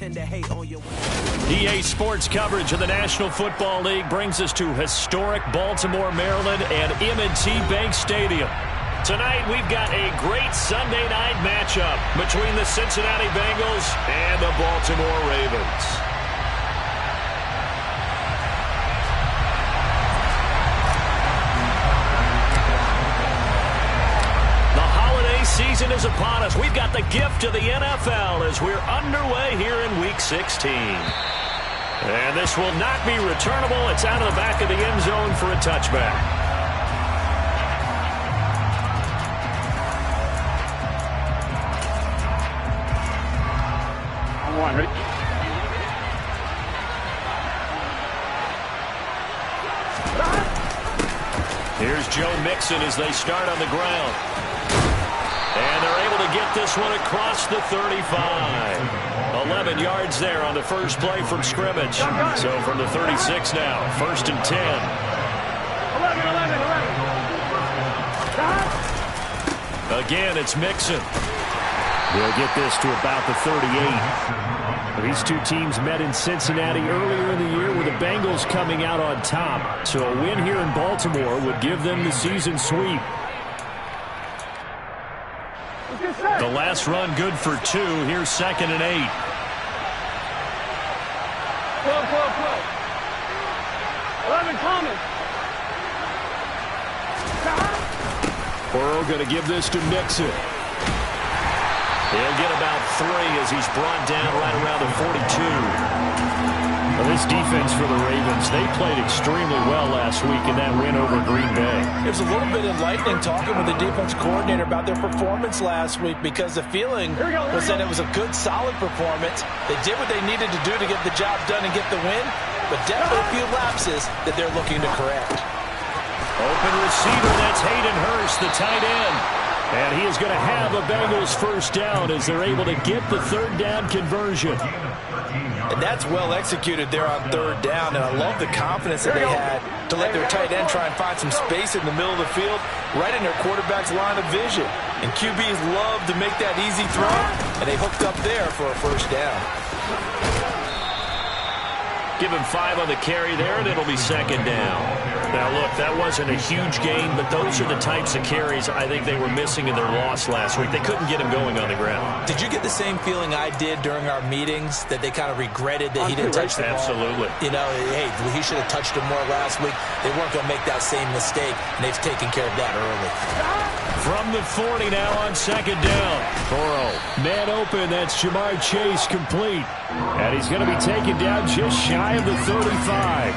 send the hate on your way. EA Sports coverage of the National Football League brings us to historic Baltimore, Maryland and M&T Bank Stadium. Tonight, we've got a great Sunday night matchup between the Cincinnati Bengals and the Baltimore Ravens. Season is upon us. We've got the gift of the NFL as we're underway here in Week 16. And this will not be returnable. It's out of the back of the end zone for a touchback. Here's Joe Mixon as they start on the ground. And they're able to get this one across the 35. 11 yards there on the first play from scrimmage. So from the 36 now, 1st and 10. 11. Again, it's Mixon. They'll get this to about the 38. These two teams met in Cincinnati earlier in the year with the Bengals coming out on top. So a win here in Baltimore would give them the season sweep. The last run good for 2. Here's 2nd and 8. Pull. 11 coming. Burrow going to give this to Mixon. He'll get about 3 as he's brought down right around the 42. Well, this defense for the Ravens, they played extremely well last week in that win over Green Bay. It was a little bit enlightening talking with the defense coordinator about their performance last week because the feeling was that it was a good, solid performance. They did what they needed to do to get the job done and get the win, but definitely a few lapses that they're looking to correct. Open receiver, that's Hayden Hurst, the tight end. And he is going to have a Bengals first down as they're able to get the 3rd down conversion. And that's well executed there on 3rd down, and I love the confidence that they had to let their tight end try and find some space in the middle of the field, right in their quarterback's line of vision. And QBs love to make that easy throw, and they hooked up there for a first down. Give him 5 on the carry there, and it'll be 2nd down. Now, look, that wasn't a huge gain, but those are the types of carries I think they were missing in their loss last week. They couldn't get him going on the ground. Did you get the same feeling I did during our meetings, that they kind of regretted that he didn't touch the ball? Absolutely. You know, hey, he should have touched him more last week. They weren't going to make that same mistake, and they've taken care of that early. From the 40 now on 2nd down. Burrow, man open, that's Jamar Chase complete. And he's going to be taken down just shy of the 35.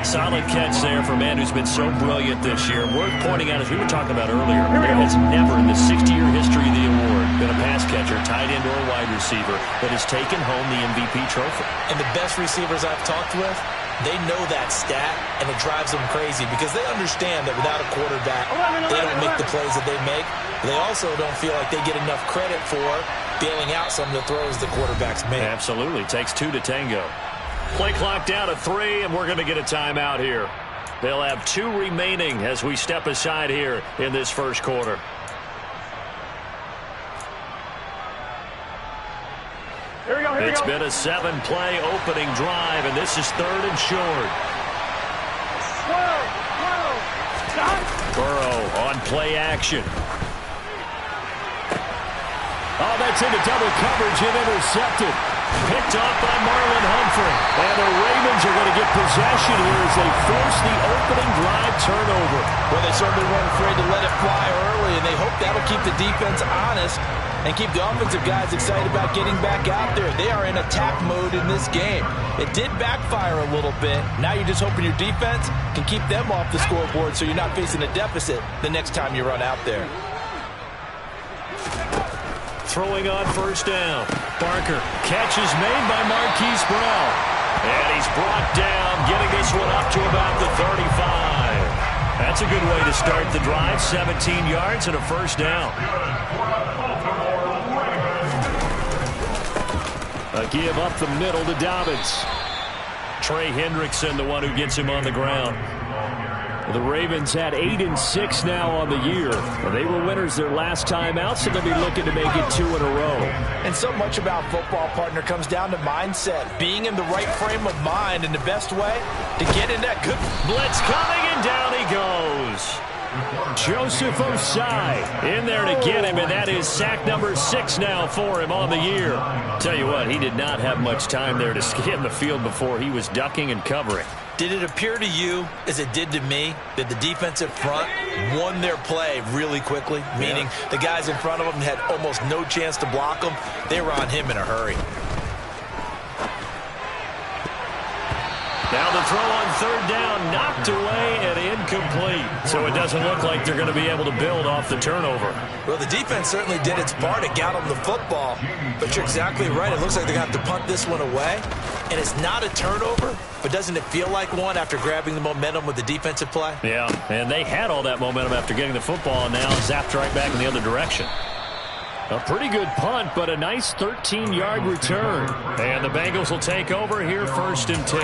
Solid catch there for a man who's been so brilliant this year. Worth pointing out, as we were talking about earlier, there has never in the 60-year history of the award been a pass catcher, tight end, or wide receiver that has taken home the MVP trophy. And the best receivers I've talked with, they know that stat, and it drives them crazy because they understand that without a quarterback, they don't make the plays that they make. They also don't feel like they get enough credit for bailing out some of the throws the quarterbacks make. Absolutely. Takes 2 to tango. Play clock down to 3, and we're going to get a timeout here. They'll have 2 remaining as we step aside here in this first quarter. It's been a 7-play opening drive, and this is 3rd and short. Burrow on play action. Oh, that's into double coverage and intercepted. Picked off by Marlon Humphrey. And the Ravens are going to get possession here as they force the opening drive turnover. Well, they certainly weren't afraid to let it fly early, and they hope that'll keep the defense honest and keep the offensive guys excited about getting back out there. They are in attack mode in this game. It did backfire a little bit. Now you're just hoping your defense can keep them off the scoreboard so you're not facing a deficit the next time you run out there. Throwing on first down. Barker. Catch is made by Marquise Brown. And he's brought down, getting this one up to about the 35. That's a good way to start the drive. 17 yards and a first down. A give up the middle to Dobbins. Trey Hendrickson, the one who gets him on the ground. The Ravens had 8-6 now on the year. They were winners their last time out, so they'll be looking to make it 2 in a row. And so much about football, partner, comes down to mindset. Being in the right frame of mind, and the best way to get in that good blitz coming, and down he goes. Joseph Osai in there to get him, and that is sack number 6 now for him on the year. Tell you what, he did not have much time there to scan the field before he was ducking and covering. Did it appear to you, as it did to me, that the defensive front won their play really quickly? Meaning the guys in front of them had almost no chance to block them. They were on him in a hurry. Now the throw on 3rd down, knocked away and incomplete. So it doesn't look like they're going to be able to build off the turnover. Well, the defense certainly did its part. It got them the football. But you're exactly right. It looks like they're going to have to punt this one away. And it's not a turnover, but doesn't it feel like one after grabbing the momentum with the defensive play? Yeah, and they had all that momentum after getting the football, and now zapped right back in the other direction. A pretty good punt, but a nice 13-yard return. And the Bengals will take over here 1st and 10.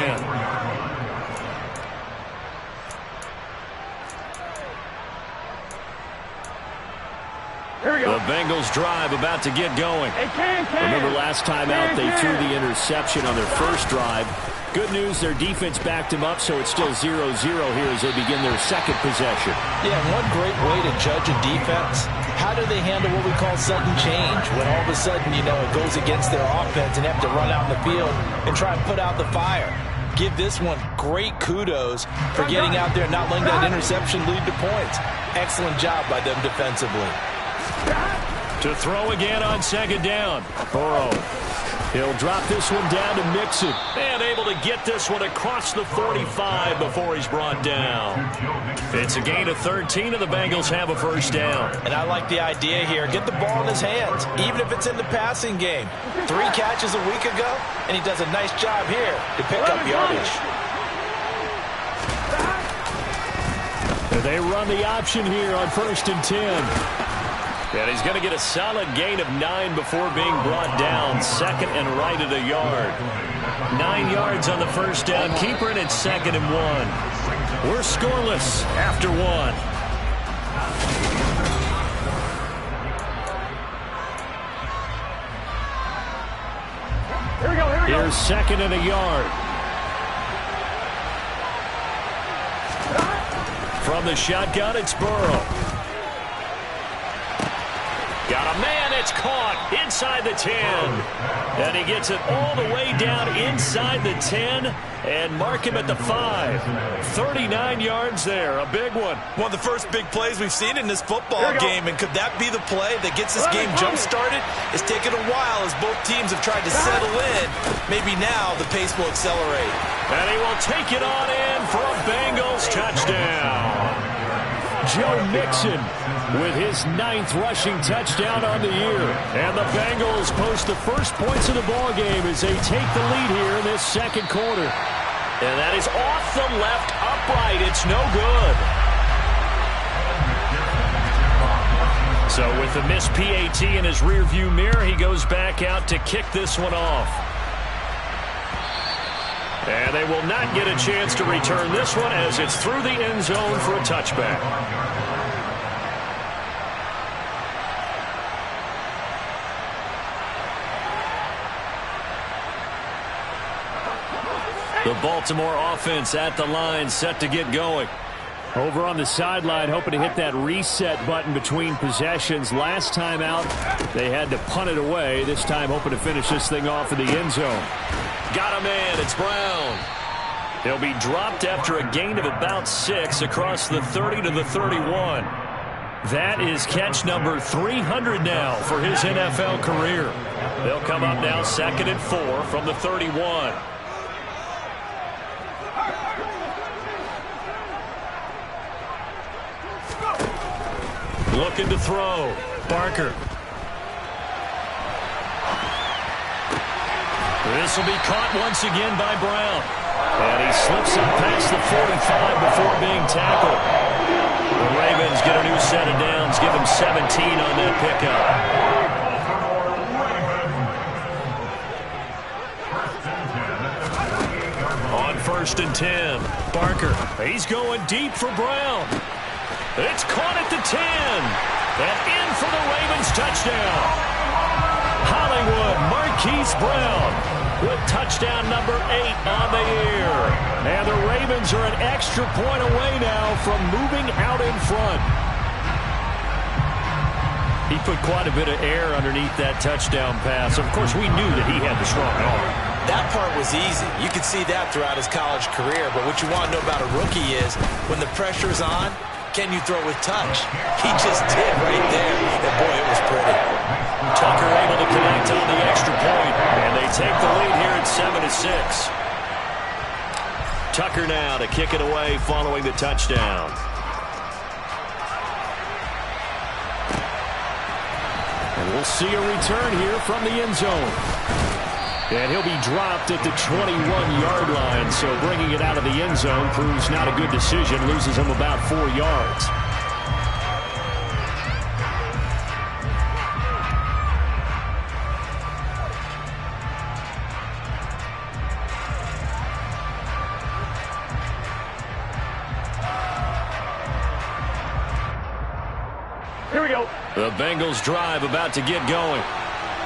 The Bengals drive about to get going. Remember last time out they threw the interception on their first drive. Good news, their defense backed him up, so it's still 0-0 here as they begin their second possession. Yeah, one great way to judge a defense. How do they handle what we call sudden change? When all of a sudden, you know, it goes against their offense and they have to run out in the field and try and put out the fire. Give this one great kudos for getting out there and not letting that interception lead to points. Excellent job by them defensively. To throw again on 2nd down. Burrow. He'll drop this one down to Mixon. And able to get this one across the 45 before he's brought down. It's a gain of 13, and the Bengals have a 1st down. And I like the idea here. Get the ball in his hands, even if it's in the passing game. 3 catches a week ago, and he does a nice job here to pick up yardage. They run the option here on 1st and 10. And he's going to get a solid gain of 9 before being brought down. 2nd and right at a yard. 9 yards on the 1st down. Keeper, and it's 2nd and 1. We're scoreless after 1. Here's 2nd and a yard. From the shotgun, it's Burrow. Got a man, it's caught inside the 10. And he gets it all the way down inside the 10 and mark him at the 5. 39 yards there, a big one. One of the first big plays we've seen in this football game, and could that be the play that gets this game jump-started? It's taken a while as both teams have tried to settle in. Maybe now the pace will accelerate. And he will take it on in for a Bengals touchdown. Joe Mixon with his 9th rushing touchdown on the year. And the Bengals post the first points of the ballgame as they take the lead here in this 2nd quarter. And that is off the left upright. It's no good. So with the missed PAT in his rearview mirror, he goes back out to kick this one off. And they will not get a chance to return this one as it's through the end zone for a touchback. The Baltimore offense at the line, set to get going. Over on the sideline, hoping to hit that reset button between possessions. Last time out, they had to punt it away. This time, hoping to finish this thing off in the end zone. Got a man, it's Brown. He'll be dropped after a gain of about 6 across the 30 to the 31. That is catch number 300 now for his NFL career. They'll come up now 2nd and 4 from the 31. Looking to throw. Barker. This will be caught once again by Brown. And he slips up past the 45 before being tackled. The Ravens get a new set of downs. Give him 17 on that pickup. On 1st and 10. Barker, he's going deep for Brown. It's caught at the 10. And in for the Ravens touchdown. Hollywood Marquise Brown with touchdown number 8 on the year. And the Ravens are an extra point away now from moving out in front. He put quite a bit of air underneath that touchdown pass. Of course, we knew that he had the strong arm. That part was easy. You could see that throughout his college career. But what you want to know about a rookie is when the pressure's on, can you throw with touch? He just did right there. And boy, it was pretty. Tucker able to connect on the extra point. And they take the lead here at 7-6. Tucker now to kick it away following the touchdown. And we'll see a return here from the end zone. And he'll be dropped at the 21-yard line, so bringing it out of the end zone proves not a good decision, loses him about 4 yards. Here we go. The Bengals drive about to get going.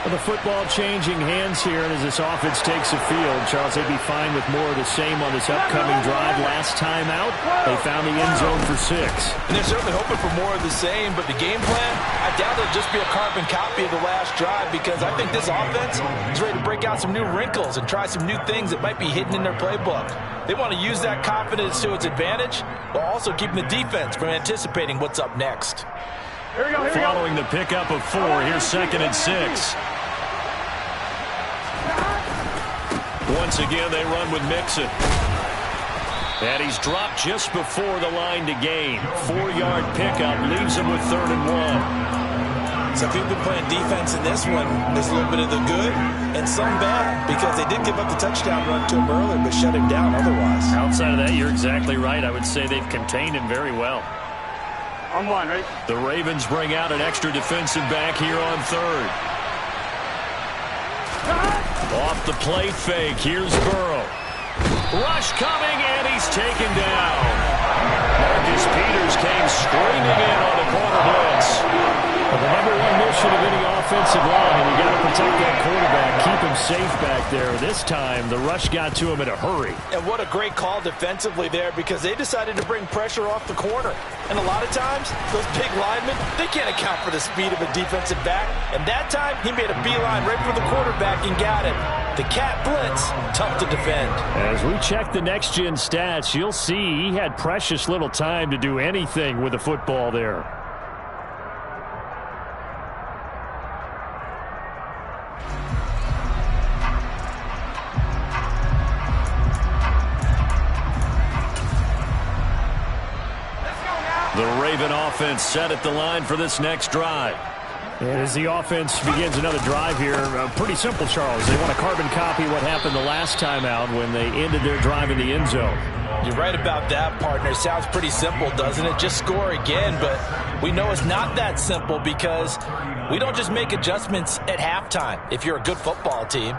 Well, the football changing hands here, and as this offense takes the field, Charles, they'd be fine with more of the same on this upcoming drive. Last time out, they found the end zone for 6. And they're certainly hoping for more of the same, but the game plan, I doubt it'll just be a carbon copy of the last drive, because I think this offense is ready to break out some new wrinkles and try some new things that might be hidden in their playbook. They want to use that confidence to its advantage, while also keeping the defense from anticipating what's up next. Here we go, here we go. Following the pickup of 4, here's 2nd and 6. Once again, they run with Mixon. And he's dropped just before the line to gain. 4-yard pickup leaves him with 3rd and 1. So if you've been playing defense in this one, there's a little bit of the good and some bad, because they did give up the touchdown run to him earlier, but shut him down otherwise. Outside of that, you're exactly right. I would say they've contained him very well. On one, right? The Ravens bring out an extra defensive back here on 3rd. Off the play fake, here's Burrow. Rush coming, and he's taken down. Marcus Peters came screaming in on the corner blitz. Well, the number one mission of any offensive line, and you got to protect that quarterback, keep him safe back there. This time, the rush got to him in a hurry. And what a great call defensively there, because they decided to bring pressure off the corner. And a lot of times, those big linemen, they can't account for the speed of a defensive back. And that time, he made a beeline right for the quarterback and got him. The cat blitz, tough to defend. As we check the next-gen stats, you'll see he had precious little time to do anything with the football there. The Raven offense set at the line for this next drive. And as the offense begins another drive here, pretty simple, Charles. They want to carbon copy what happened the last time out when they ended their drive in the end zone. You're right about that, partner. Sounds pretty simple, doesn't it? Just score again, but we know it's not that simple, because we don't just make adjustments at halftime. If you're a good football team,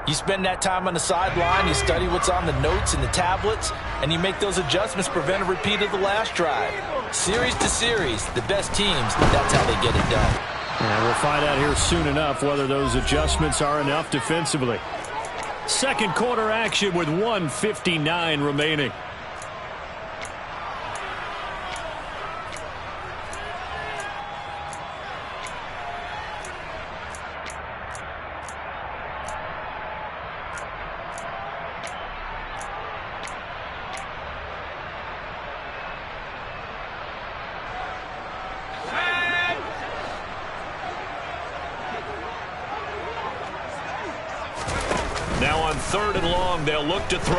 you spend that time on the sideline, you study what's on the notes and the tablets, and you make those adjustments to prevent a repeat of the last drive. Series to series, the best teams, that's how they get it done. And we'll find out here soon enough whether those adjustments are enough defensively. Second quarter action with 1:59 remaining. Now on 3rd and long, they'll look to throw.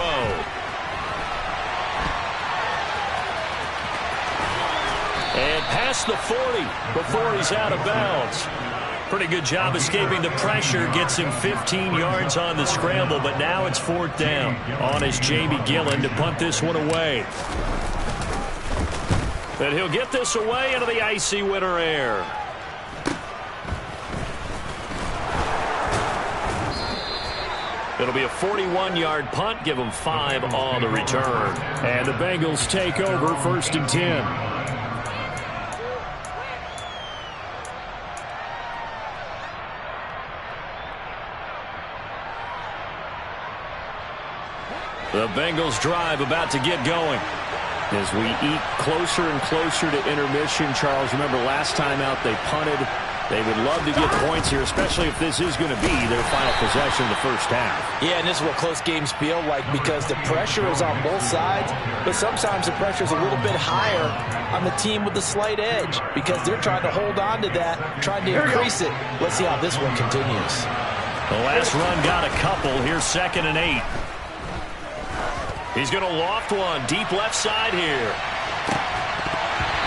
And past the 40 before he's out of bounds. Pretty good job escaping the pressure. Gets him 15 yards on the scramble, but now it's 4th down. On is Jamie Gillen to punt this one away. And he'll get this away into the icy winter air. It'll be a 41-yard punt. Give them 5 on the return. And the Bengals take over 1st and 10. The Bengals drive about to get going. As we eat closer and closer to intermission, Charles, remember last time out they punted. They would love to get points here, especially if this is going to be their final possession of the first half. Yeah, and this is what close games feel like because the pressure is on both sides, but sometimes the pressure is a little bit higher on the team with the slight edge because they're trying to hold on to that, trying to increase it. Let's see how this one continues. The last run got a couple. Here's 2nd and 8. He's going to loft one deep left side here.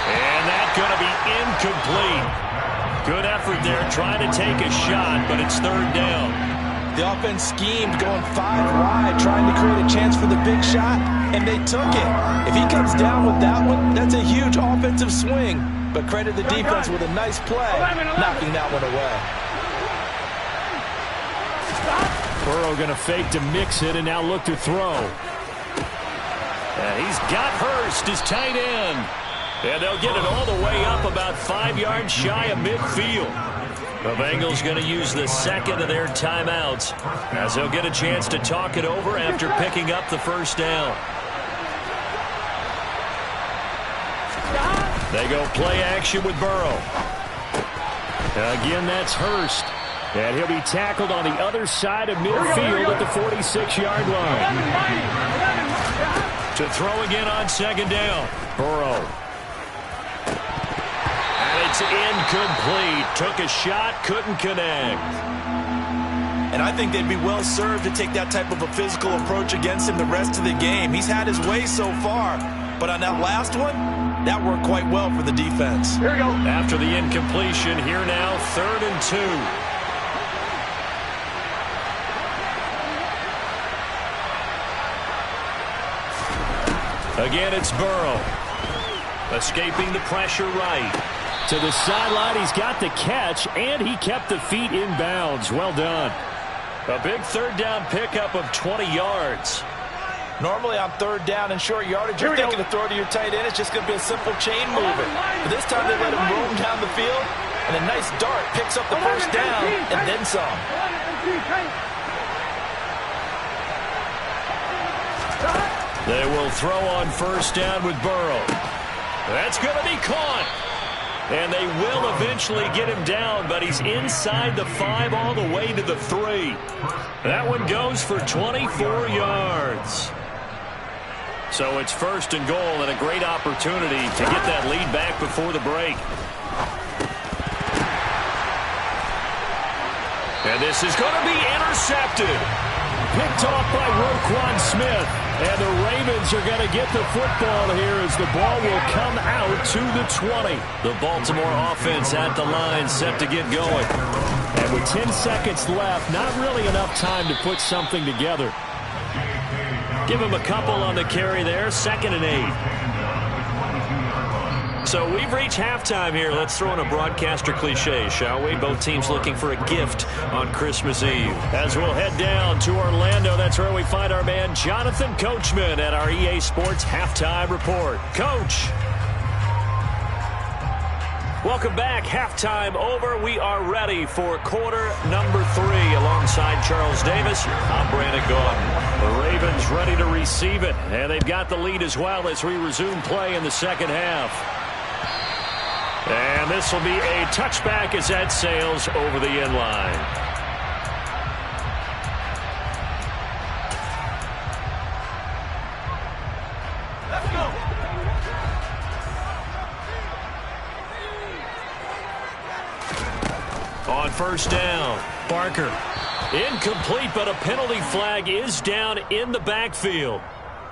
And that's going to be incomplete. Good effort there trying to take a shot, but it's 3rd down. The offense schemed going 5 wide, trying to create a chance for the big shot, and they took it. If he comes down with that one, that's a huge offensive swing. But credit the defense with a nice play, knocking that one away. Burrow going to fake to mix it and now look to throw. And he's got Hurst, his tight end. And they'll get it all the way up about 5 yards shy of midfield. The Bengals going to use the 2nd of their timeouts as they'll get a chance to talk it over after picking up the 1st down. They go play action with Burrow. Again, that's Hurst. And he'll be tackled on the other side of midfield at the 46-yard line. To throw again on 2nd down. Burrow. And it's incomplete. Took a shot, couldn't connect. And I think they'd be well served to take that type of a physical approach against him the rest of the game. He's had his way so far. But on that last one, that worked quite well for the defense. Here we go. After the incompletion, here now, 3rd and 2. Again, it's Burrow. Escaping the pressure right. To the sideline, he's got the catch, and he kept the feet in bounds. Well done. A big 3rd down pickup of 20 yards. Normally on 3rd down and short yardage, you're thinking to throw to your tight end. It's just going to be a simple chain movement. But this time they let him roam down the field, and a nice dart picks up the 1st down and then some. They will throw on 1st down with Burrow. That's going to be caught. And they will eventually get him down, but he's inside the 5 all the way to the 3. That one goes for 24 yards. So it's 1st and goal and a great opportunity to get that lead back before the break. And this is going to be intercepted. Picked off by Roquan Smith. And the Ravens are going to get the football here as the ball will come out to the 20. The Baltimore offense at the line set to get going. And with 10 seconds left, not really enough time to put something together. Give him a couple on the carry there, 2nd and 8. So we've reached halftime here. Let's throw in a broadcaster cliche, shall we? Both teams looking for a gift on Christmas Eve. As we'll head down to Orlando, that's where we find our man Jonathan Coachman at our EA Sports Halftime Report. Coach. Welcome back. Halftime over. We are ready for quarter number 3 alongside Charles Davis. I'm Brandon Gaudin. The Ravens ready to receive it, and they've got the lead as well as we resume play in the 2nd half. And this will be a touchback as that sails over the end line. Let's go. On 1st down, Barker. Incomplete, but a penalty flag is down in the backfield.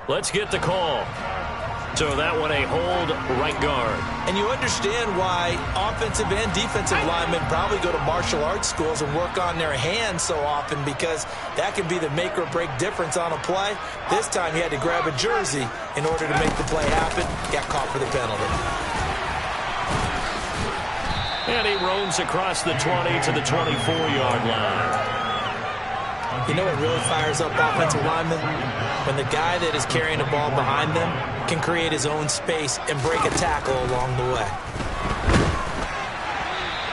Let's get the call. So that one a hold right guard. And you understand why offensive and defensive linemen probably go to martial arts schools and work on their hands so often, because that can be the make or break difference on a play. This time he had to grab a jersey in order to make the play happen. Got caught for the penalty. And he roams across the 20 to the 24-yard line. You know what really fires up offensive linemen? When the guy that is carrying the ball behind them can create his own space and break a tackle along the way.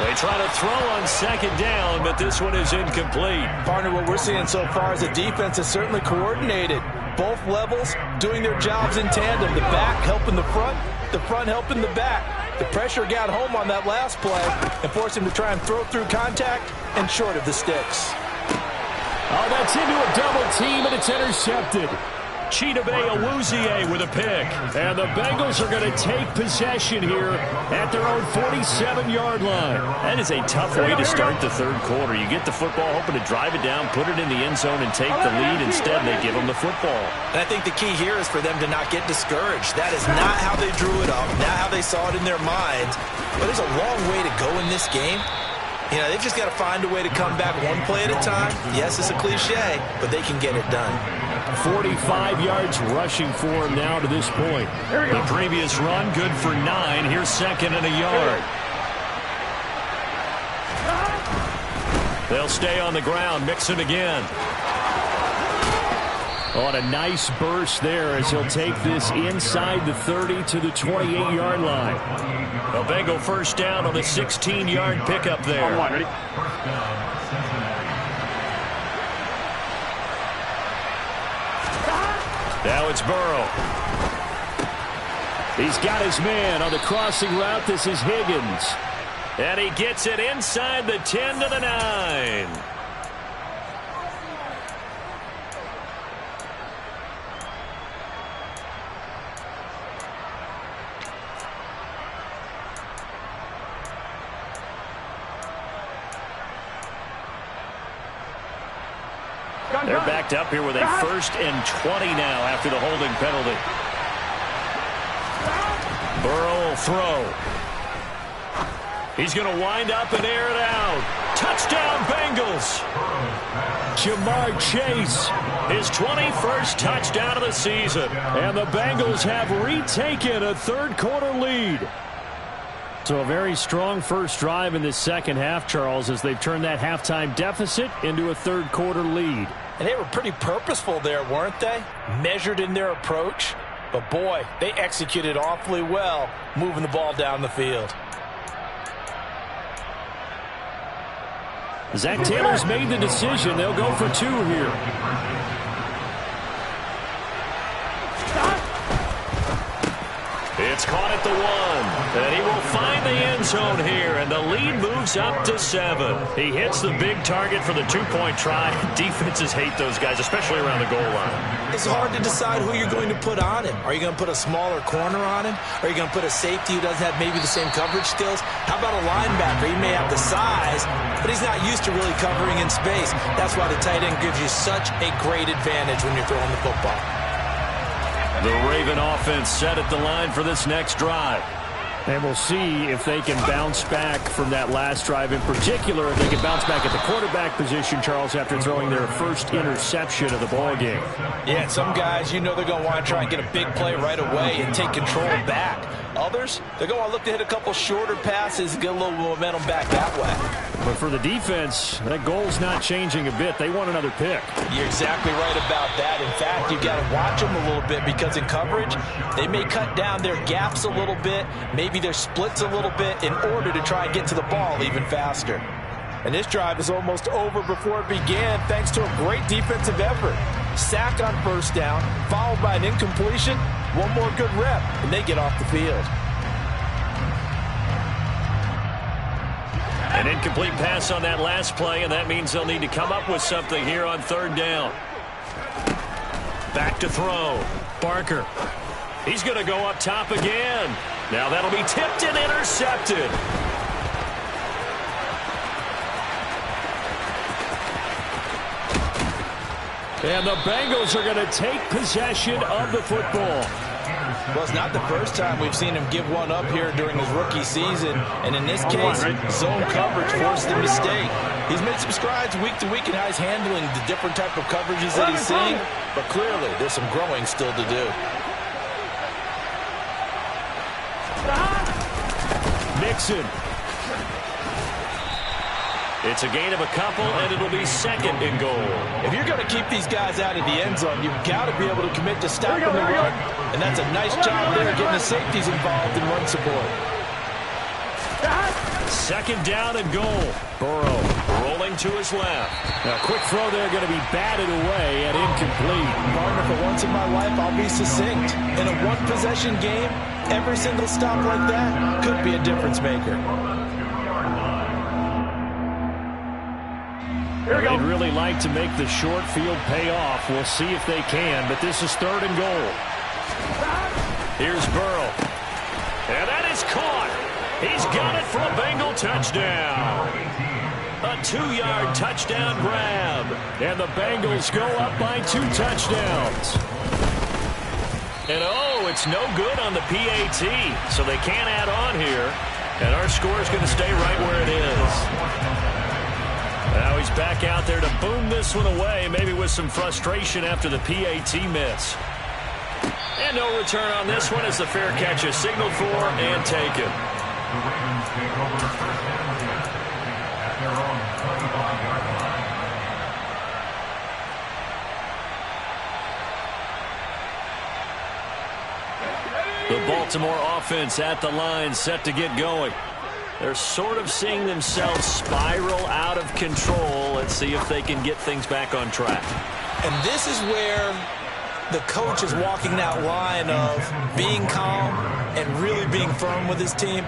They try to throw on second down, but this one is incomplete. Partner, what we're seeing so far is the defense is certainly coordinated. Both levels doing their jobs in tandem. The back helping the front helping the back. The pressure got home on that last play and forced him to try and throw through contact and short of the sticks. Oh, that's into a double team, and it's intercepted. Chidobe Awuzie with a pick. And the Bengals are going to take possession here at their own 47-yard line. That is a tough way to start the third quarter. You get the football, hoping to drive it down, put it in the end zone, and take the lead. Instead, they give them the football. And I think the key here is for them to not get discouraged. That is not how they drew it up, not how they saw it in their minds. But there's a long way to go in this game. You know, they've just got to find a way to come back one play at a time. Yes, it's a cliche, but they can get it done. 45 yards rushing for him now to this point. The previous run, good for 9. Here's second and a yard. They'll stay on the ground. Mixon again. On a nice burst there as he'll take this inside the 30 to the 28-yard line. A Bengal first down on the 16-yard pickup there. Ready? Now it's Burrow. He's got his man on the crossing route. This is Higgins. And he gets it inside the 10 to the 9. They're backed up here with a 1st and 20 now after the holding penalty. Burrow will throw. He's going to wind up and air it out. Touchdown, Bengals. Jamar Chase, his 21st touchdown of the season. And the Bengals have retaken a third-quarter lead. So a very strong first drive in this second half, Charles, as they've turned that halftime deficit into a third-quarter lead. And they were pretty purposeful there, weren't they? Measured in their approach. But, boy, they executed awfully well moving the ball down the field. Zach Taylor's made the decision. They'll go for 2 here. It's caught at the 1, and he will find the end zone here, and the lead moves up to 7. He hits the big target for the 2-point try. Defenses hate those guys, especially around the goal line. It's hard to decide who you're going to put on him. Are you going to put a smaller corner on him? Are you going to put a safety who doesn't have maybe the same coverage skills? How about a linebacker? He may have the size, but he's not used to really covering in space. That's why the tight end gives you such a great advantage when you're throwing the football. The Raven offense set at the line for this next drive. And we'll see if they can bounce back from that last drive. In particular, if they can bounce back at the quarterback position, Charles, after throwing their first interception of the ball game. Yeah, some guys, you know they're going to want to try and get a big play right away and take control back. Others, they're going to want to look to hit a couple shorter passes and get a little momentum back that way. But for the defense, that goal's not changing a bit. They want another pick. You're exactly right about that. In fact, you've got to watch them a little bit because in coverage, they may cut down their gaps a little bit, maybe their splits a little bit in order to try and get to the ball even faster. And this drive is almost over before it began thanks to a great defensive effort. Sack on first down, followed by an incompletion, one more good rep, and they get off the field. An incomplete pass on that last play, and that means they'll need to come up with something here on third down. Back to throw. Barker. He's going to go up top again. Now that'll be tipped and intercepted. And the Bengals are going to take possession of the football. Well, it's not the first time we've seen him give one up here during his rookie season. And in this case, zone coverage forced the mistake. He's made some strides week to week in how he's handling the different type of coverages that he's seeing. But clearly, there's some growing still to do. Mixon. It's a gain of a couple, and it'll be second and goal. If you're going to keep these guys out of the end zone, you've got to be able to commit to stopping the run. And that's a nice job there, getting the safeties involved in run support. Second down and goal. Burrow rolling to his left. A quick throw there going to be batted away and incomplete. Partner, for once in my life, I'll be succinct. In a one-possession game, every single stop like that could be a difference maker. They'd really like to make the short field pay off. We'll see if they can, but this is third and goal. Here's Burrow. And that is caught. He's got it for a Bengal touchdown. A 2-yard touchdown grab. And the Bengals go up by 2 touchdowns. And oh, it's no good on the PAT, so they can't add on here. And our score is going to stay right where it is. Now he's back out there to boom this one away, maybe with some frustration after the PAT miss. And no return on this one as the fair catch is signaled for and taken. The Baltimore offense at the line, set to get going. They're sort of seeing themselves spiral out of control. Let's see if they can get things back on track. And this is where the coach is walking that line of being calm and really being firm with his team.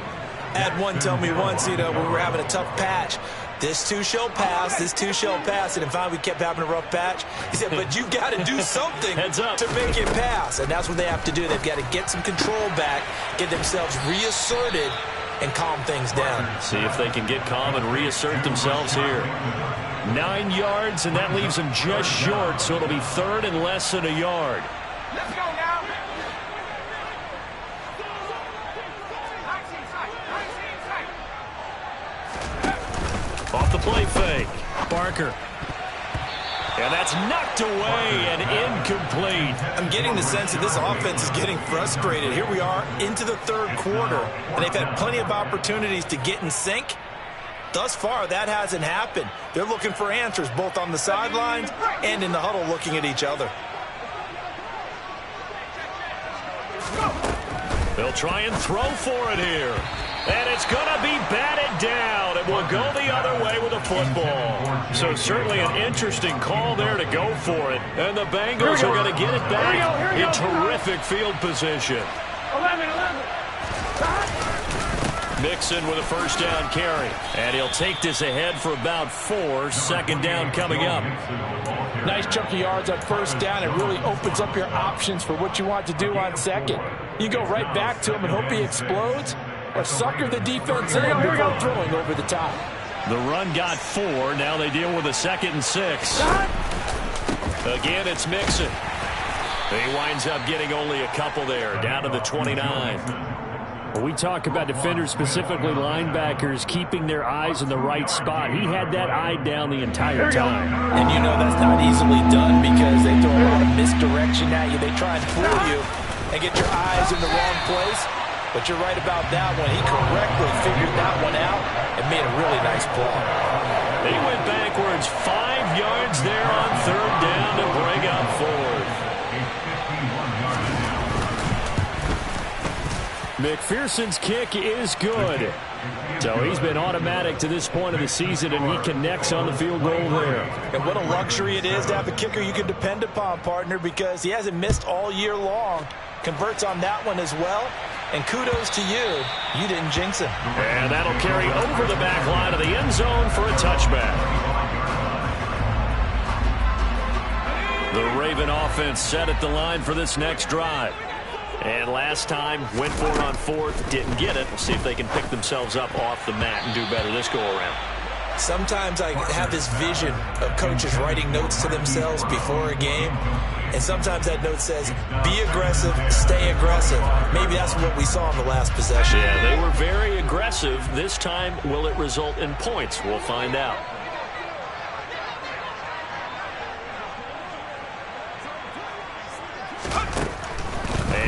I had one tell me once, when we were having a tough patch, this too shall pass, this too shall pass. And finally we kept having a rough patch. He said, but you got to do something to make it pass. And that's what they have to do. They've got to get some control back, get themselves reasserted, and calm things down. See if they can get calm and reassert themselves here. 9 yards, and that leaves them just short, so it'll be third and less than a yard. Let's go now. Off the play fake. Barker. And that's knocked away and incomplete. I'm getting the sense that this offense is getting frustrated. Here we are into the third quarter, and they've had plenty of opportunities to get in sync. Thus far, that hasn't happened. They're looking for answers both on the sidelines and in the huddle looking at each other. They'll try and throw for it here. And it's going to be batted down. It will go the other way with a football. So certainly an interesting call there to go for it. And the Bengals are going to get it back in terrific field position. 11. Mixon with a first down carry. And he'll take this ahead for about 4. Second down coming up. Nice chunk of yards on first down. It really opens up your options for what you want to do on second. You go right back to him and hope he explodes, or sucker the defense in before throwing over the top. The run got 4. Now they deal with a 2nd and 6. Again, it's Mixon. He winds up getting only a couple there, down to the 29. When we talk about defenders, specifically linebackers, keeping their eyes in the right spot. He had that eye down the entire time. And you know that's not easily done because they throw a lot of misdirection at you. They try and fool you and get your eyes in the wrong place. But you're right about that one. He correctly figured that one out and made a really nice play. He went backwards 5 yards there on third down to bring up fourth. McPherson's kick is good. So he's been automatic to this point of the season, and he connects on the field goal there. And what a luxury it is to have a kicker you can depend upon, partner, because he hasn't missed all year long. Converts on that one as well. And kudos to you. You didn't jinx him. And that'll carry over the back line of the end zone for a touchback. The Raven offense set at the line for this next drive. And last time, went for it on fourth, didn't get it. We'll see if they can pick themselves up off the mat and do better this go-around. Sometimes I have this vision of coaches writing notes to themselves before a game. And sometimes that note says, be aggressive, stay aggressive. Maybe that's what we saw in the last possession. Yeah, they were very aggressive. This time, will it result in points? We'll find out.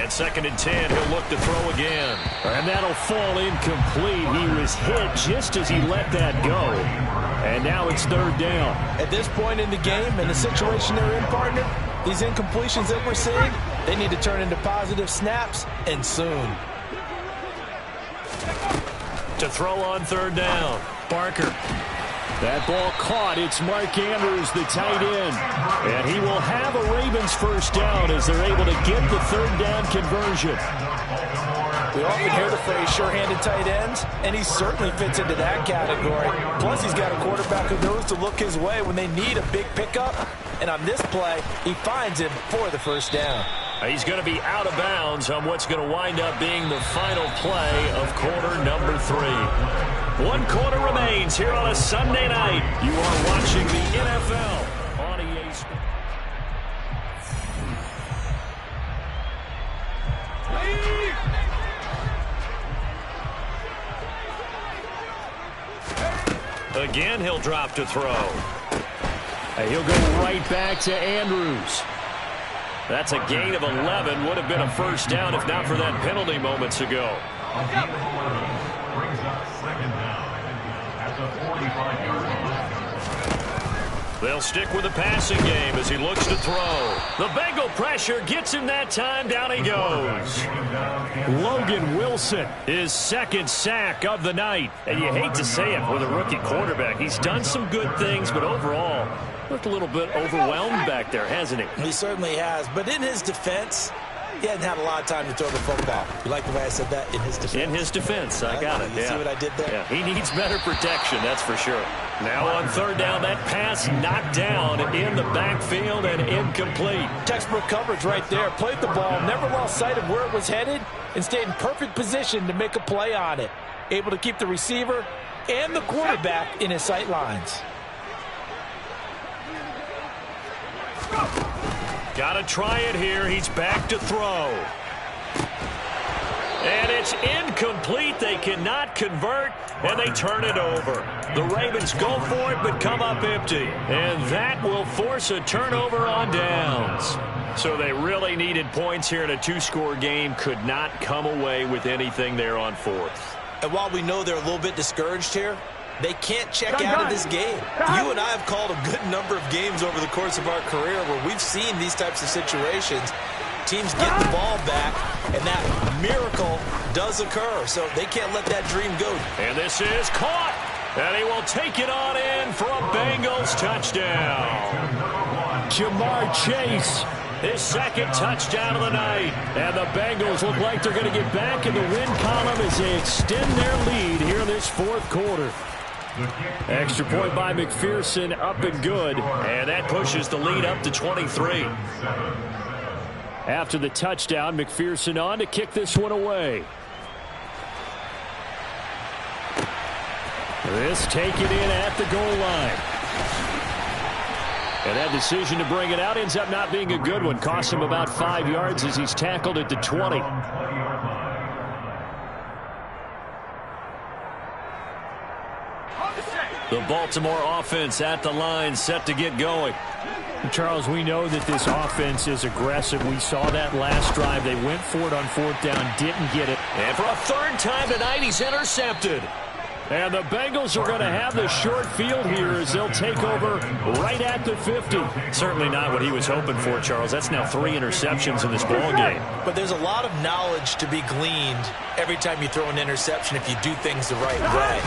And 2nd and 10, he'll look to throw again. And that'll fall incomplete. He was hit just as he let that go. And now it's 3rd down. At this point in the game and the situation they're in, partner, these incompletions that we're seeing, they need to turn into positive snaps, and soon. To throw on 3rd down, Barker. That ball caught. It's Mark Andrews, the tight end. And he will have a Ravens 1st down as they're able to get the 3rd down conversion. We often hear the phrase sure-handed tight ends, and he certainly fits into that category. Plus, he's got a quarterback who knows to look his way when they need a big pickup. And on this play, he finds him for the 1st down. He's going to be out of bounds on what's going to wind up being the final play of quarter number 3. 1 quarter remains here on a Sunday night. You are watching the NFL on EA Sports. Again, he'll drop to throw. And he'll go right back to Andrews. That's a gain of 11. Would have been a 1st down if not for that penalty moments ago. They'll stick with the passing game as he looks to throw. The Bengal pressure gets him that time. Down he goes. Logan Wilson. His 2nd sack of the night. And you hate to say it with a rookie quarterback. He's done some good things, but overall, looked a little bit overwhelmed back there, hasn't he? He certainly has. But in his defense, he hadn't had a lot of time to throw the football. You like the way I said that? In his defense. In his defense. I got it. You see what I did there? Yeah, he needs better protection, that's for sure. Now on 3rd down, that pass knocked down in the backfield and incomplete. Textbook coverage right there. Played the ball, never lost sight of where it was headed, and stayed in perfect position to make a play on it. Able to keep the receiver and the quarterback in his sight lines. Got to try it here. He's back to throw. And it's incomplete. They cannot convert, and they turn it over. The Ravens go for it, but come up empty. And that will force a turnover on downs. So they really needed points here in a 2-score game. Could not come away with anything there on 4th. And while we know they're a little bit discouraged here, they can't check out of this game. You and I have called a good number of games over the course of our career where we've seen these types of situations. Teams get the ball back, and that miracle does occur. So they can't let that dream go. And this is caught. And he will take it on in for a Bengals touchdown. Jamar Chase. His 2nd touchdown of the night. And the Bengals look like they're going to get back in the win column as they extend their lead here in this 4th quarter. Extra point by McPherson, up and good. And that pushes the lead up to 23. After the touchdown, McPherson on to kick this one away. This taken in at the goal line. And that decision to bring it out ends up not being a good one. Costs him about 5 yards as he's tackled at the 20. The Baltimore offense at the line, set to get going. Charles, we know that this offense is aggressive. We saw that last drive. They went for it on 4th down, didn't get it. And for a 3rd time tonight, he's intercepted. And the Bengals are going to have the short field here as they'll take over right at the 50. Certainly not what he was hoping for, Charles. That's now 3 interceptions in this ball game. But there's a lot of knowledge to be gleaned every time you throw an interception if you do things the right way.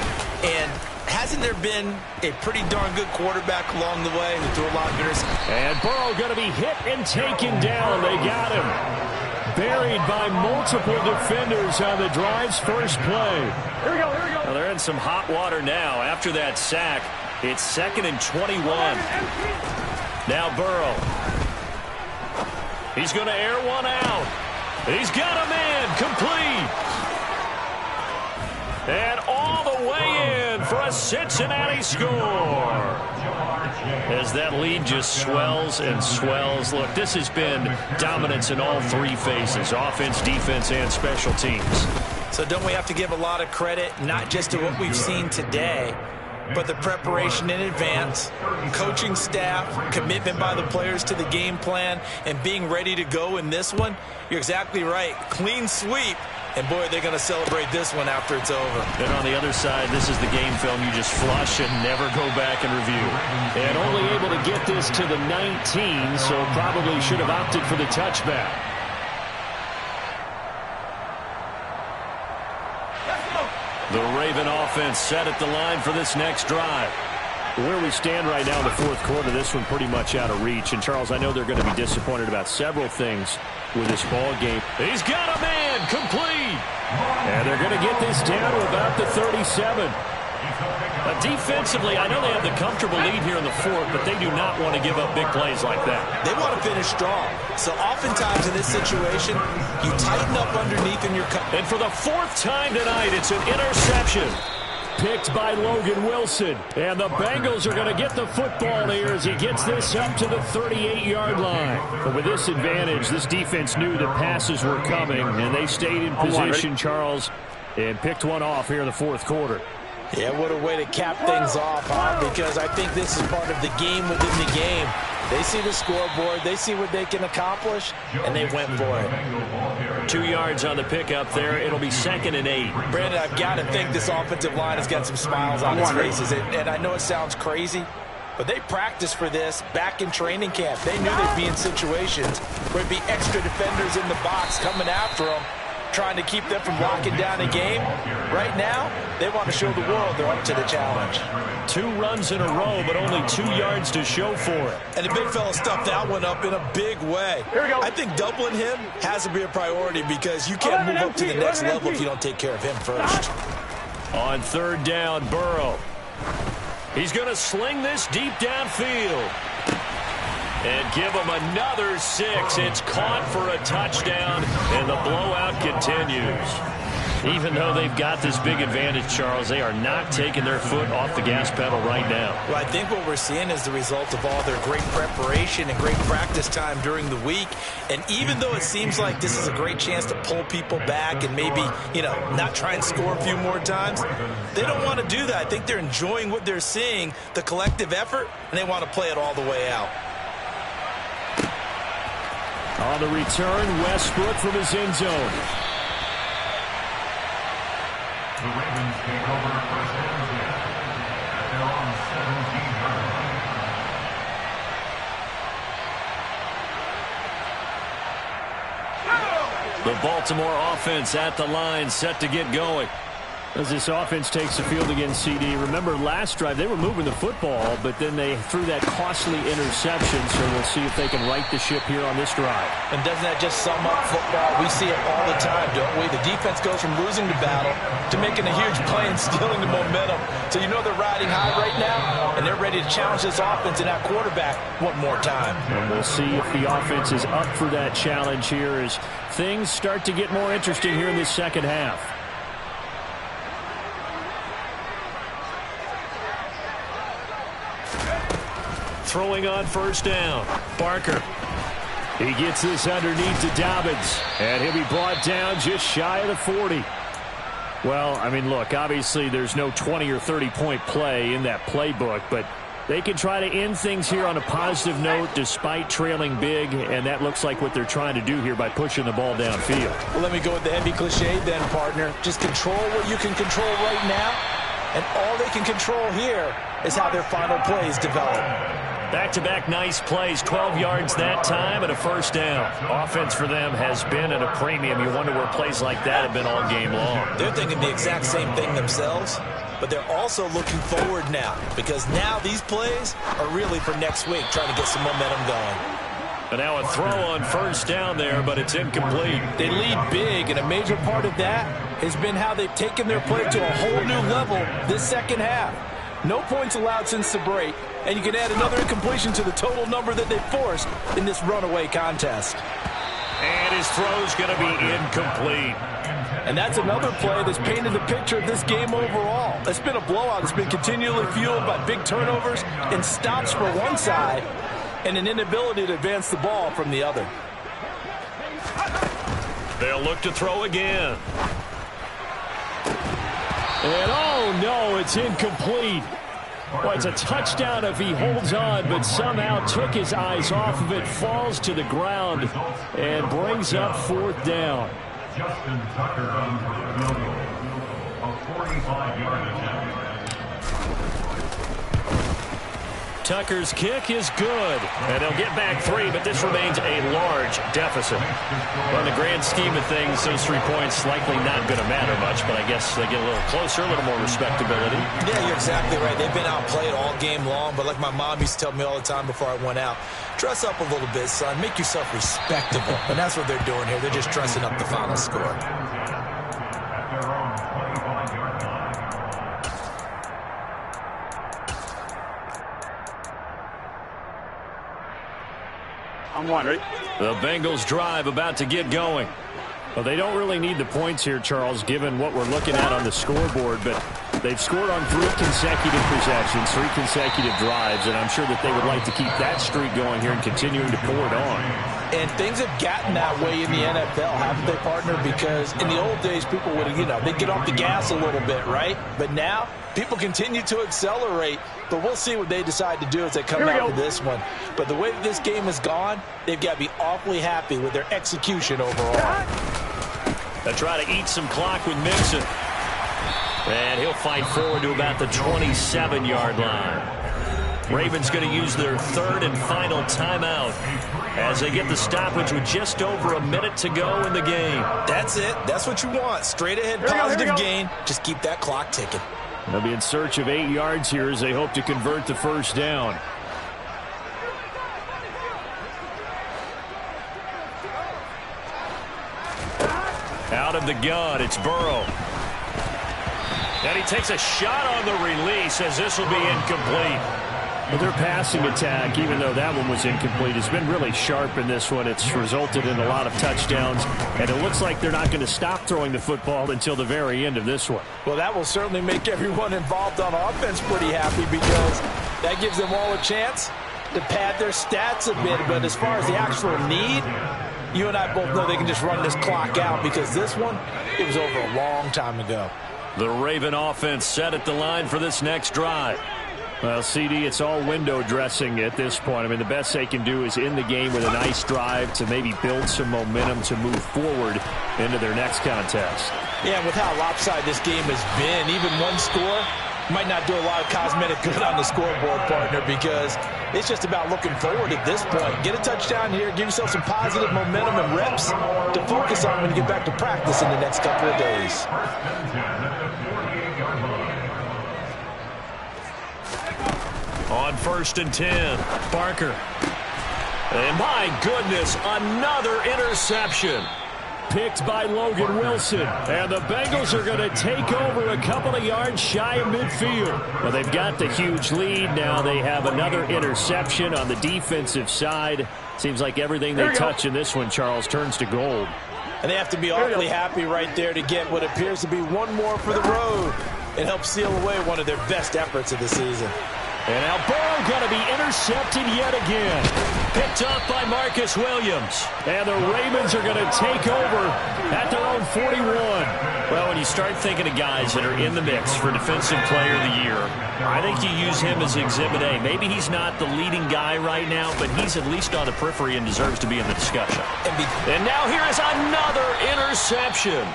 And hasn't there been a pretty darn good quarterback along the way who threw a lot of interceptions? And Burrow going to be hit and taken down. They got him. Buried by multiple defenders on the drive's first play. Here we go, here we go. Well, they're in some hot water now. After that sack, it's 2nd and 21. Now Burrow. He's going to air one out. He's got him in. Complete. And all the way in for a Cincinnati score. As that lead just swells and swells. Look, this has been dominance in all 3 phases, offense, defense, and special teams. So don't we have to give a lot of credit, not just to what we've seen today, but the preparation in advance, coaching staff, commitment by the players to the game plan, and being ready to go in this one, you're exactly right. Clean sweep. And, boy, they're going to celebrate this one after it's over. And on the other side, this is the game film you just flush and never go back and review. And only able to get this to the 19, so probably should have opted for the touchback. The Raven offense set at the line for this next drive. Where we stand right now in the fourth quarter, this one pretty much out of reach. And, Charles, I know they're going to be disappointed about several things with this ball game. He's got a man complete. And they're going to get this down to about the 37. Defensively, I know they have the comfortable lead here in the fourth, but they do not want to give up big plays like that. They want to finish strong. So oftentimes in this situation, you tighten up underneath in your And for the fourth time tonight, it's an interception. Picked by Logan Wilson. And the Bengals are going to get the football here as he gets this up to the 38-yard line. But with this advantage, this defense knew the passes were coming, and they stayed in position, Charles, and picked one off here in the fourth quarter. Yeah, what a way to cap things off, huh? Because I think this is part of the game within the game. They see the scoreboard, they see what they can accomplish, and they went for it. 2 yards on the pickup there. It'll be 2nd and 8. Brandon, I've got to think this offensive line has got some smiles on its faces. And I know it sounds crazy, but they practiced for this back in training camp. They knew they'd be in situations where there'd be extra defenders in the box coming after them, trying to keep them from locking down a game. Right now, they want to show the world they're up to the challenge. 2 runs in a row, but only 2 yards to show for it. And the big fella stuffed that one up in a big way. Here we go. I think doubling him has to be a priority because you can't move up to the next level if you don't take care of him first. On 3rd down, Burrow. He's going to sling this deep downfield. And give him another 6. It's caught for a touchdown, and the blowout continues. Even though they've got this big advantage, Charles, they are not taking their foot off the gas pedal right now. Well, I think what we're seeing is the result of all their great preparation and great practice time during the week. And even though it seems like this is a great chance to pull people back and maybe, not try and score a few more times, they don't want to do that. I think they're enjoying what they're seeing, the collective effort, and they want to play it all the way out. On the return, Westbrook from his end zone. The Ravens take over first down again at their own 17-yard line. The Baltimore offense at the line, set to get going. As this offense takes the field against CD, remember last drive they were moving the football, but then they threw that costly interception, so we'll see if they can right the ship here on this drive. And doesn't that just sum up football? We see it all the time, don't we? The defense goes from losing the battle to making a huge play and stealing the momentum. So you know they're riding high right now, and they're ready to challenge this offense and that quarterback one more time. And we'll see if the offense is up for that challenge here as things start to get more interesting here in this second half. Throwing on 1st down, Barker. He gets this underneath to Dobbins, and he'll be brought down just shy of the 40. Well, I mean, look, obviously there's no 20 or 30-point play in that playbook, but they can try to end things here on a positive note despite trailing big, and that looks like what they're trying to do here by pushing the ball downfield. Well, let me go with the heavy cliche then, partner. Just control what you can control right now, and all they can control here is how their final plays develop. Back-to-back nice plays, 12 yards that time and a 1st down. Offense for them has been at a premium. You wonder where plays like that have been all game long. They're thinking the exact same thing themselves, but they're also looking forward now because now these plays are really for next week, trying to get some momentum going. And now a throw on 1st down there, but it's incomplete. They lead big, and a major part of that has been how they've taken their play to a whole new level this second half. No points allowed since the break, and you can add another incompletion to the total number that they forced in this runaway contest. And his throw's going to be incomplete. And that's another play that's painted the picture of this game overall. It's been a blowout. It's been continually fueled by big turnovers and stops for one side and an inability to advance the ball from the other. They'll look to throw again. And oh no, it's incomplete. Well, it's a touchdown if he holds on, but somehow took his eyes off of it, falls to the ground, and brings up 4th down. Justin Tucker runs for the field goal. A 45-yard attempt. Tucker's kick is good, and they'll get back 3, but this remains a large deficit. Well, in the grand scheme of things, those 3 points likely not going to matter much, but I guess they get a little closer, a little more respectability. Yeah, you're exactly right. They've been outplayed all game long, but like my mom used to tell me all the time before I went out, dress up a little bit, son. Make yourself respectable. And that's what they're doing here. They're just dressing up the final score. At their own 25-yard line. I'm one, right? The Bengals drive about to get going. Well, they don't really need the points here, Charles, given what we're looking at on the scoreboard, but they've scored on 3 consecutive possessions, 3 consecutive drives, and I'm sure that they would like to keep that streak going here and continuing to pour it on. And things have gotten that way in the NFL, haven't they, partner? Because in the old days, people would, they'd get off the gas a little bit, right? But now, people continue to accelerate, but we'll see what they decide to do as they come out with this one. But the way that this game has gone, they've got to be awfully happy with their execution overall. They try to eat some clock with Mixon. And he'll fight forward to about the 27-yard line. Ravens going to use their 3rd and final timeout as they get the stoppage with just over a minute to go in the game. That's it. That's what you want. Straight ahead, positive gain. Just keep that clock ticking. They'll be in search of 8 yards here as they hope to convert the 1st down. Out of the gun, it's Burrow. And he takes a shot on the release as this will be incomplete. But their passing attack, even though that one was incomplete, has been really sharp in this one. It's resulted in a lot of touchdowns, and it looks like they're not going to stop throwing the football until the very end of this one. Well, that will certainly make everyone involved on offense pretty happy because that gives them all a chance to pad their stats a bit. But as far as the actual need, you and I both know they can just run this clock out because this one, it was over a long time ago. The Raven offense set at the line for this next drive. Well, CD, it's all window dressing at this point. I mean, the best they can do is in the game with a nice drive to maybe build some momentum to move forward into their next contest. Yeah, with how lopsided this game has been, even one score might not do a lot of cosmetic good on the scoreboard, partner, because it's just about looking forward at this point. Get a touchdown here, give yourself some positive momentum and reps to focus on when you get back to practice in the next couple of days. On 1st and 10, Barker. And my goodness, another interception. Picked by Logan Wilson. And the Bengals are going to take over a couple of yards shy of midfield. Well, they've got the huge lead. Now they have another interception on the defensive side. Seems like everything they touch in this one, Charles, turns to gold. And they have to be awfully happy right there to get what appears to be one more for the road and help seal away one of their best efforts of the season. And now Burrow going to be intercepted yet again. Picked up by Marcus Williams. And the Ravens are going to take over at their own 41. Well, when you start thinking of guys that are in the mix for Defensive Player of the Year, I think you use him as Exhibit A. Maybe he's not the leading guy right now, but he's at least on the periphery and deserves to be in the discussion. And now here is another interception.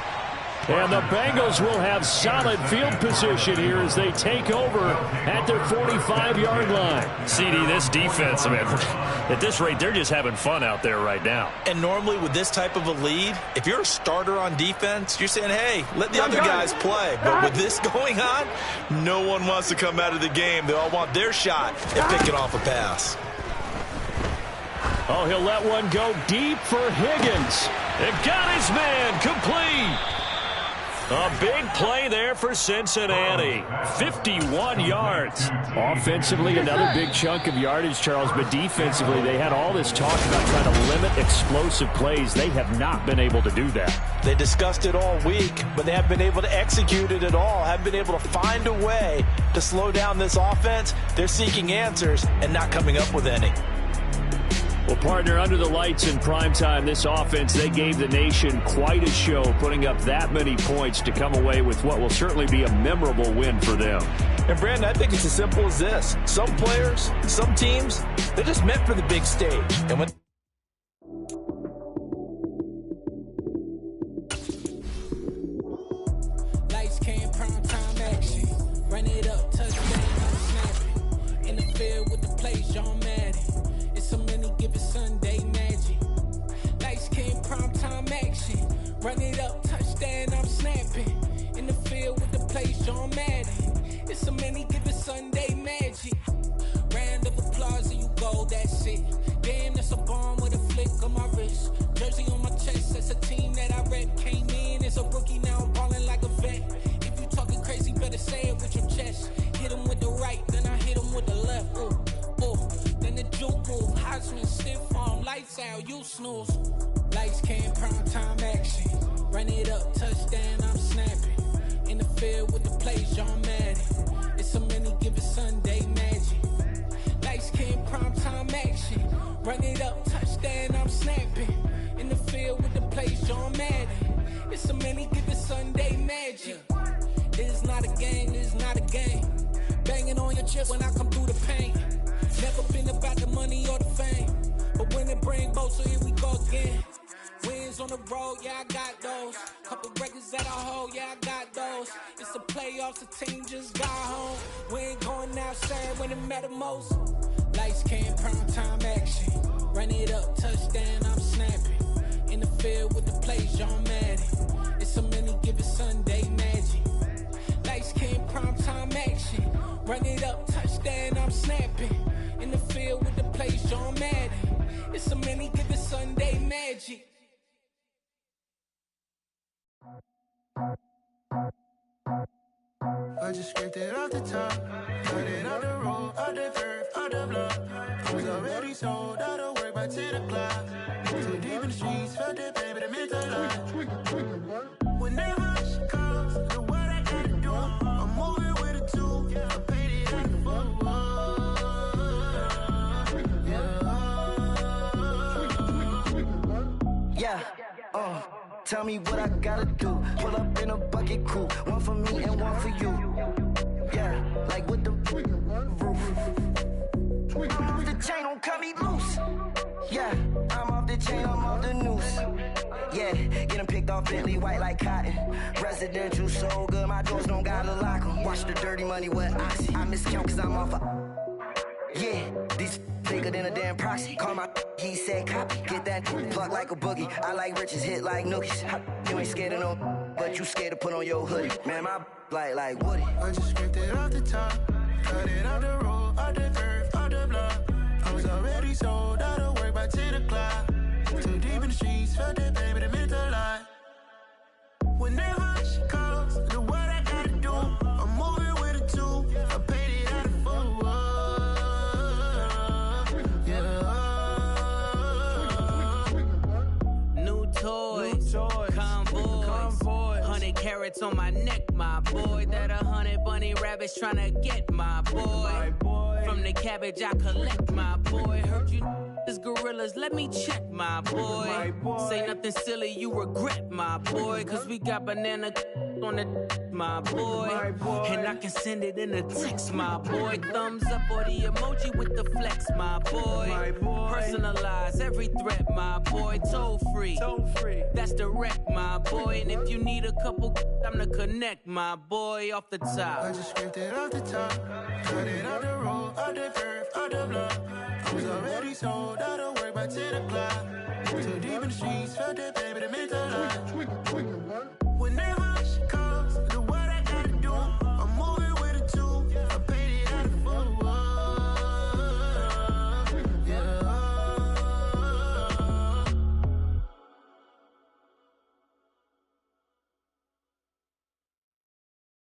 And the Bengals will have solid field position here as they take over at their 45-yard line. CD, this defense, man, at this rate, they're just having fun out there right now. And normally with this type of a lead, if you're a starter on defense, you're saying, hey, let the other guys play. But with this going on, no one wants to come out of the game. They all want their shot at picking off a pass. Oh, he'll let one go deep for Higgins. It got his man complete. A big play there for Cincinnati. 51 yards. Offensively, another big chunk of yardage, Charles, but defensively, they had all this talk about trying to limit explosive plays. They have not been able to do that. They discussed it all week, but they haven't been able to execute it at all, haven't been able to find a way to slow down this offense. They're seeking answers and not coming up with any. Well, partner, under the lights in primetime, this offense, they gave the nation quite a show, putting up that many points to come away with what will certainly be a memorable win for them. And, Brandon, I think it's as simple as this. Some players, some teams, they're just meant for the big stage. And when lights came, primetime action. Run it up, touchdown, I'm snapping. In the field with the play, John Madden. It's so many given Sunday magic. Lights came, primetime action. Run it up, touchdown, I'm snapping. In the field with the play, John Madden. It's so many given Sunday magic. Round of applause and you go, that's it. Damn, that's a bomb with a flick on my wrist. Jersey on my chest, that's a team that I rep. Came in as a rookie, now I'm balling like a vet. If you talking crazy, better say it with your chest. Hit him with the right, then I hit him with the left. Ooh, ooh. Then the juke move, Heisman stiff arm, lights out, you snooze. Lights came, primetime action. Run it up, touchdown, I'm snapping. In the field with the play, John Madden. It's so many given Sunday magic. Lights came, primetime action. Run it up, touchdown, I'm snapping. In the field with the play, John Madden. It's so many given Sunday magic. This is not a game, this is not a game. Banging on your chest when I come through the pain. Never been about the money or the fame. But when it bring both, so here we go again. Wins on the road, yeah, I got those. Couple records that I hold, yeah, I got those. It's the playoffs, the team just got home. We ain't going outside when it matter most. Lights came, primetime action. Run it up, touchdown, I'm snapping. In the field with the play, John Madden. It's so many given Sunday magic. Lights came, primetime action. Run it up, touchdown, I'm snapping. In the field with the play, John Madden. It's so many given Sunday magic. I just scraped it off the top, cut it on the road, on the curve, on the block. I was already sold, out of work by 10 o'clock. Too deep in the streets, felt that baby, the mental lie. Whenever she calls, the what I gotta do, I'm moving with a two. I paid it out the full. Yeah, tell me what I gotta do. Pull up in a bucket crew, one for me and one for you. Yeah, like with the roof. I'm off the chain, don't cut me loose. Yeah, I'm off the chain, I'm off the noose. Yeah, get them picked off Bentley, white like cotton. Residential, so good, my doors don't gotta lock them. Watch the dirty money with Oxy. I miscount cause I'm off a... Yeah, these bigger than a damn proxy. Call my he said copy. Get that plug like a boogie. I like riches, hit like nookies. You ain't scared of no, but you scared to put on your hoodie. Man, my like Woody. I just scraped it off the top, cut it on the road, on the curve, on the block. I was already sold, out of work by 10 o'clock. Too deep in the streets, felt that baby, the mental lie. Whenever she calls, the what I gotta do, I'm moving with a two. I paid it out of full. Toys, convoys, 100 carats on my neck, my boy. That 100 bunny rabbits tryna get my boy. From the cabbage I collect, my boy. Heard you is gorillas, let me check, my boy. Say nothing silly, you regret, my boy. Cause we got banana on the my boy. And I can send it in a text, my boy. Thumbs up or the emoji with the flex, my boy. Personalize every threat, my boy. Toll free, that's direct, my boy. And if you need a couple, I'm the connect, my boy. Off the top, I just scraped it off the top, cut it on the road, on the curve, on the block. I was already sold, out of work by 10 o'clock. Too deep in the streets, felt that baby, the mental lie. Whenever she calls, the what I gotta do, I'm moving with a two. I paid it out of full.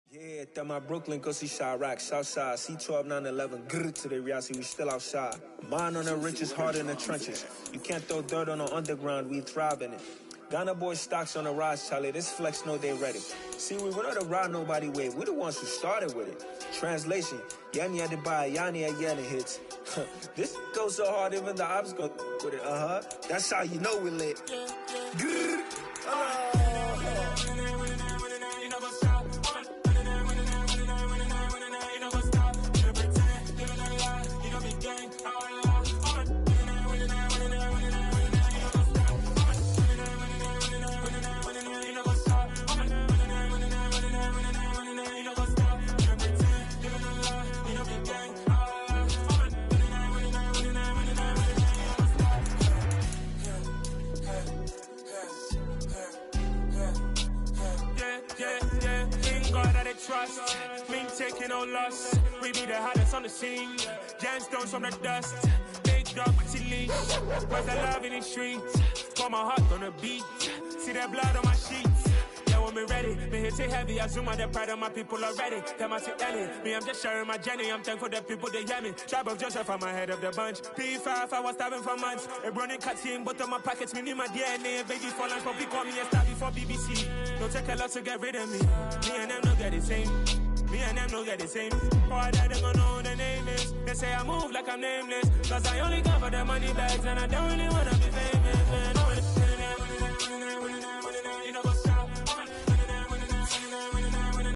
Yeah, that my Brooklyn, go see Chirac, Southside, C12, 911, grr to the reality, we still outside. Mine on the richest, heart in the trenches. You can't throw dirt on the underground, we thrive in it. Ghana boys stocks on the rise, Charlie, this flex know they ready. See, we were not a ride nobody wave, we the ones who started with it. Translation, Yanni had to buy, Yanni had yelling hits. This goes so hard, even the ops go with it. That's how you know we lit. Grrr. Trust, me taking no loss. We be the hottest on the scene. Gemstones from the dust. Big dog with the leash. Where's the love in the streets? Got my heart on the beat. See that blood on my sheets. Yeah, when me ready, me hit it heavy. I zoom out the pride of my people already. Them I see Ellie. Me, I'm just sharing my journey. I'm thankful the people they hear me. Tribe of Joseph, I'm ahead of the bunch. P5, I was starving for months. A running cut team, but on my pockets, me need my DNA. Baby for lunch, but call me a star before BBC. Don't take a lot to get rid of me. Me and them don't get the same. Me and them don't get the same. All that they gonna know who the name is. They say I move like I'm nameless. Cause I only cover the money bags and I don't really wanna be famous, man.